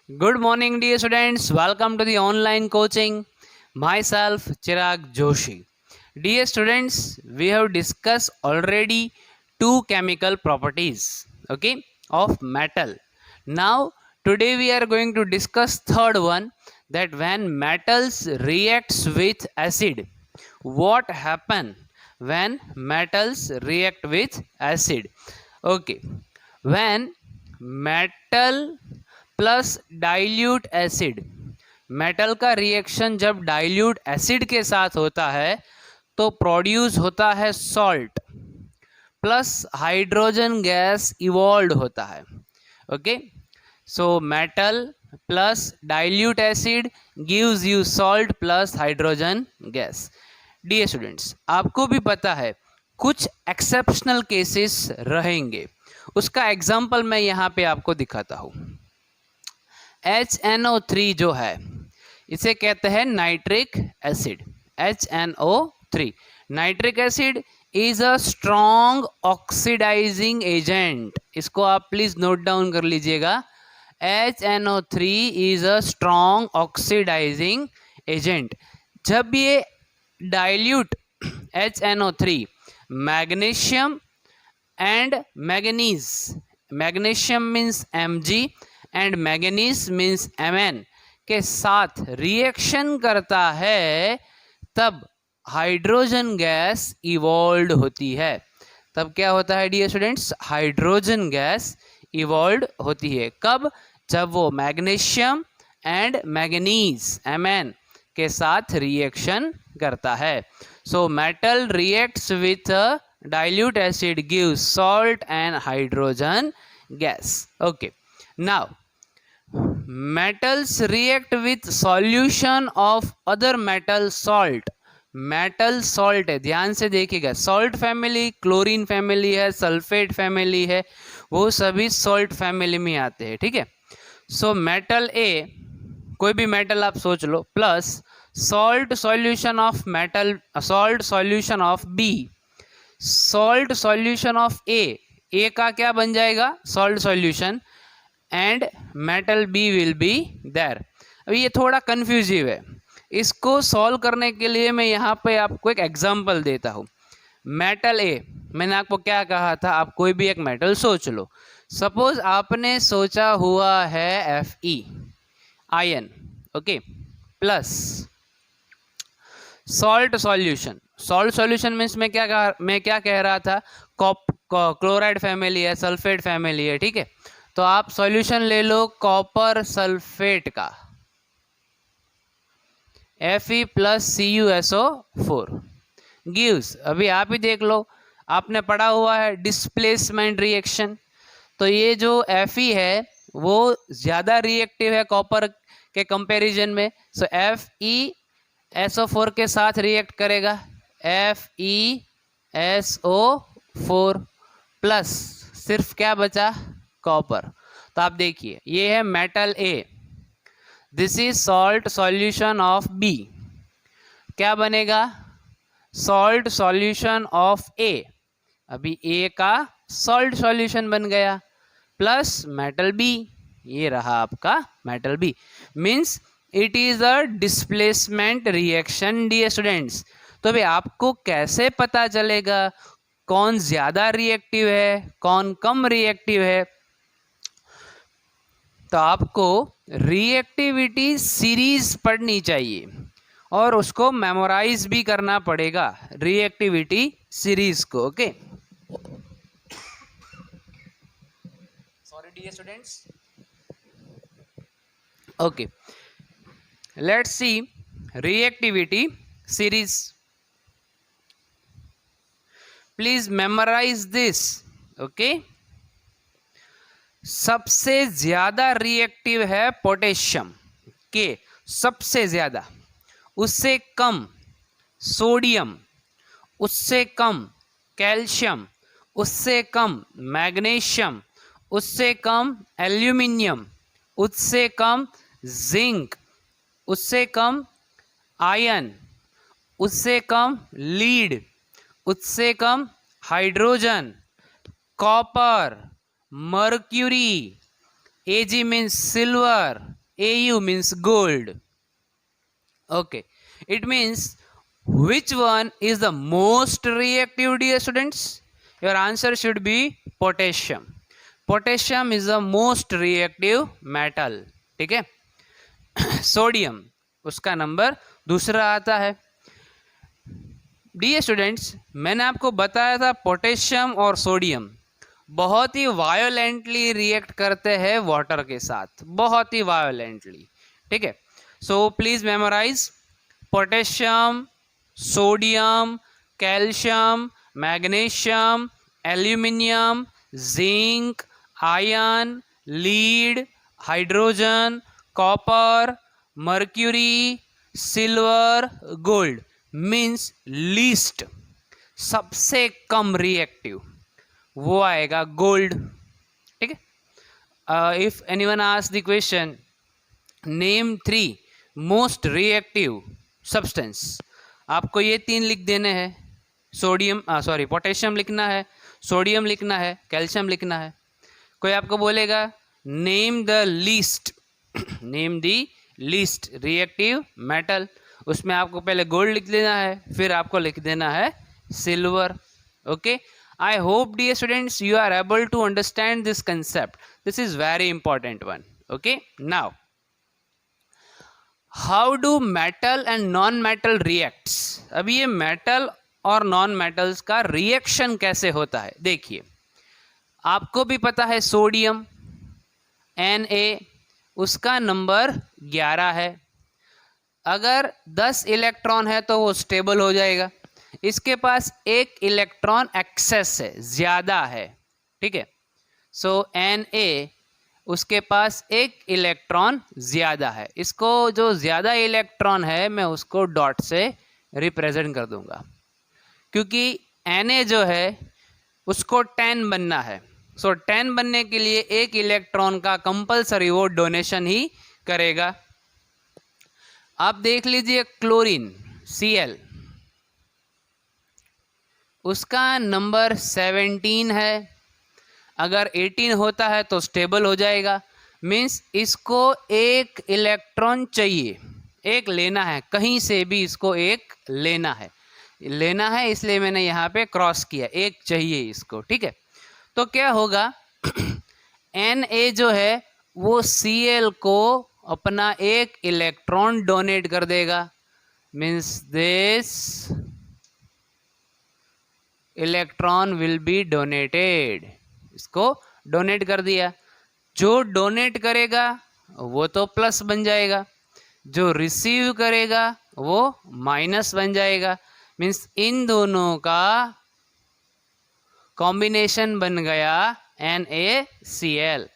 Good morning, dear students. Welcome to the online coaching. Myself, Chirag Joshi. Dear students, we have discussed already two chemical properties, okay, of metal. Now, today we are going to discuss third one, that when metals reacts with acid, what happen when metals react with acid? Okay, when metal plus dilute acid, metal का reaction जब dilute acid के साथ होता है तो produce होता है salt plus hydrogen gas evolve होता है। Okay, so metal plus dilute acid gives you salt plus hydrogen gas. Dear students, आपको भी पता है कुछ एक्सेप्शनल केसेस रहेंगे, उसका एग्जाम्पल मैं यहाँ पे आपको दिखाता हूँ। HNO3 जो है इसे कहते हैं nitric acid. HNO3 nitric acid is a strong oxidising agent. इसको आप प्लीज नोट डाउन कर लीजिएगा। HNO3 is a strong oxidising agent. जब ये dilute HNO3 magnesium and manganese, magnesium means Mg and manganese means Mn के साथ reaction करता है, तब हाइड्रोजन गैस इवॉल्व होती है। तब क्या होता है dear students? Hydrogen gas evolve होती है। कब? जब वो मैग्नीशियम एंड मैग्नीज Mn के साथ रिएक्शन करता है। So metal reacts with dilute acid gives salt and hydrogen gas. Okay, now metals react with solution of other metal salt. Metal salt है, ध्यान से देखिएगा। सॉल्ट फैमिली क्लोरीन फैमिली है, sulphate family है, वो सभी सॉल्ट फैमिली में आते हैं। ठीक है, सो मेटल ए, कोई भी मेटल आप सोच लो, plus salt solution of metal, salt solution of B, salt solution of A का क्या बन जाएगा? Salt solution, and metal B will be there. अभी ये थोड़ा कंफ्यूजिव है, इसको सॉल्व करने के लिए मैं यहाँ पे आपको एक एग्जांपल देता हूँ। मेटल ए, मैंने आपको क्या कहा था, आप कोई भी एक मेटल सोच लो। सपोज आपने सोचा हुआ है Fe ion, okay, plus salt solution. Salt solution means मैं क्या कह रहा था, क्लोराइड फैमिली है, सल्फेट फैमिली है। ठीक है, तो आप सॉल्यूशन ले लो कॉपर सल्फेट का, Fe प्लस CuSO4 गिव्स, अभी आप ही देख लो, आपने पढ़ा हुआ है डिस्प्लेसमेंट रिएक्शन। तो ये जो Fe है वो ज़्यादा रिएक्टिव है कॉपर के कंपैरिजन में। सो FeSO4 के साथ रिएक्ट करेगा, FeSO4 प्लस सिर्फ क्या बचा? कॉपर। तो आप देखिए, ये है metal A, this is salt solution of B, क्या बनेगा? Salt solution of A. अभी ए का सॉल्ट सॉल्यूशन बन गया, प्लस मेटल बी, ये रहा आपका metal B. Means it is a displacement reaction dear students. तो भाई आपको कैसे पता चलेगा कौन ज़्यादा रिएक्टिव है, कौन कम रिएक्टिव है? तो आपको रिएक्टिविटी सीरीज पढ़नी चाहिए और उसको मेमोराइज भी करना पड़ेगा, रिएक्टिविटी सीरीज को। Okay, sorry dear students. Okay, let's see reactivity series, please memorise this. Okay, सबसे ज्यादा रिएक्टिव है पोटेशियम के, सबसे ज्यादा, उससे कम सोडियम, उससे कम कैल्शियम, उससे कम मैग्नीशियम, उससे कम एल्यूमिनियम, उससे कम जिंक, उससे कम आयरन, उससे कम लीड, उससे कम hydrogen, copper, mercury, Ag means silver, Au means gold. Okay, it means which one is the most reactive, dear students? Your answer should be potassium. Potassium is the most reactive metal. ठीक है. Sodium उसका number दूसरा आता है. Dear students, मैंने आपको बताया था पोटेशियम और सोडियम बहुत ही वायोलेंटली रिएक्ट करते हैं वाटर के साथ, बहुत ही वायोलेंटली. ठीक है. So please memorise potassium, sodium, calcium, magnesium, aluminium, zinc, iron, lead, hydrogen, copper, mercury, silver, gold means least, सबसे कम रिएक्टिव वो आएगा गोल्ड. ठीक है. If anyone ask the question name 3 most reactive substance, आपको ये 3 लिख देने हैं. सोडियम पोटेशियम लिखना है, सोडियम लिखना है, कैल्शियम लिखना है. कोई आपको बोलेगा name the least, name the least reactive metal, उसमें आपको पहले गोल्ड लिख देना है, फिर आपको लिख देना है silver. Okay, I hope dear students you are able to understand this concept. This is very important one. Okay, now how do metal and non-metal reacts? अब ये metal और non-metals का reaction कैसे होता है देखिए. आपको भी पता है सोडियम Na उसका नंबर 11 है. अगर 10 इलेक्ट्रॉन है तो वो स्टेबल हो जाएगा. इसके पास एक इलेक्ट्रॉन एक्सेस है, ज्यादा है. ठीक है. सो Na उसके पास एक इलेक्ट्रॉन ज्यादा है. इसको जो ज्यादा इलेक्ट्रॉन है मैं उसको डॉट से रिप्रेजेंट कर दूंगा, क्योंकि Na जो है उसको 10 बनना है. सो 10 बनने के लिए एक इलेक्ट्रॉन का कंपलसरी वो डोनेशन ही करेगा. आप देख लीजिए क्लोरीन Cl, उसका नंबर 17 है. अगर 18 होता है तो स्टेबल हो जाएगा. मीन्स इसको एक इलेक्ट्रॉन चाहिए, एक लेना है, कहीं से भी इसको एक लेना है, इसलिए मैंने यहाँ पे क्रॉस किया, एक चाहिए इसको. ठीक है. तो क्या होगा Na जो है वो Cl को अपना एक इलेक्ट्रॉन डोनेट कर देगा. Means this electron will be donated, इसको डोनेट कर दिया. जो डोनेट करेगा वो तो प्लस बन जाएगा, जो रिसीव करेगा वो माइनस बन जाएगा. मीन्स इन दोनों का कॉम्बिनेशन बन गया NaCl.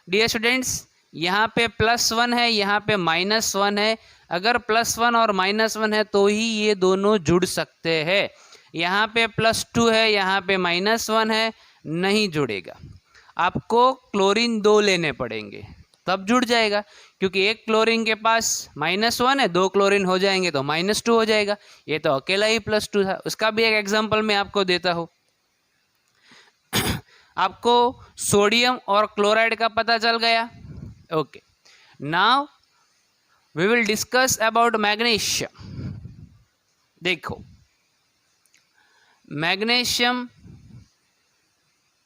डियर स्टूडेंट्स, यहाँ पे +1 है, यहाँ पे -1 है. अगर +1 और -1 है तो ही ये दोनों जुड़ सकते हैं. यहाँ पे +2 है, यहाँ पे -1 है, नहीं जुड़ेगा. आपको क्लोरीन 2 लेने पड़ेंगे तब जुड़ जाएगा, क्योंकि एक क्लोरीन के पास -1 है, 2 क्लोरीन हो जाएंगे तो -2 हो जाएगा. ये तो अकेला ही +2 था. उसका भी एक एग्जांपल मैं आपको देता हूँ. आपको सोडियम और क्लोराइड का पता चल गया. Okay, now we will discuss about magnesium. देखो, मैग्नीशियम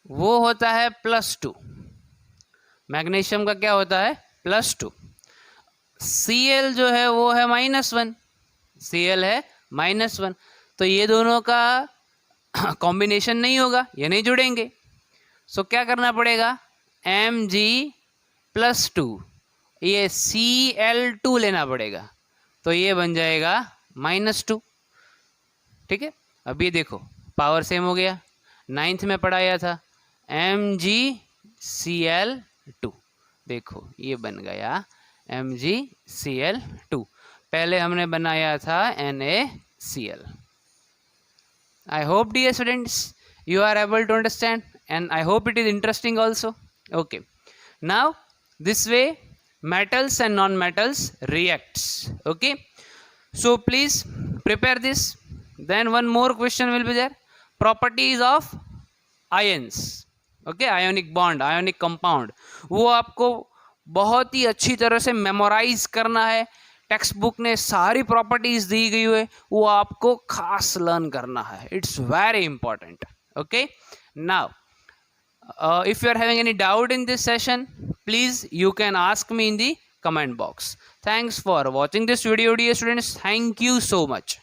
वो होता है +2. मैग्नीशियम का क्या होता है? +2. Cl जो है वो है -1. Cl है -1. तो ये दोनों का कॉम्बिनेशन नहीं होगा, ये नहीं जुड़ेंगे. सो क्या करना पड़ेगा? Mg+2, ये Cl2 लेना पड़ेगा, तो ये बन जाएगा -2. ठीक है. अब ये देखो पावर सेम हो गया. 9th में पढ़ाया था MgCl2. देखो ये बन गया MgCl2. पहले हमने बनाया था NaCl. I hope dear students you are able to understand, and I hope it is interesting also. Okay, now this way metals and non-metals reacts. Okay, so please prepare this. Then one more question will be there. Properties of ions. Okay, ionic bond, ionic compound. वो आपको बहुत ही अच्छी तरह से memorise करना है। Text book ने सारी प्रॉपर्टीज दी गई है, वो आपको खास लर्न करना है। It's very important. Okay, now if you are having any doubt in this session, please you can ask me in the comment box. Thanks for watching this video, dear students. Thank you so much.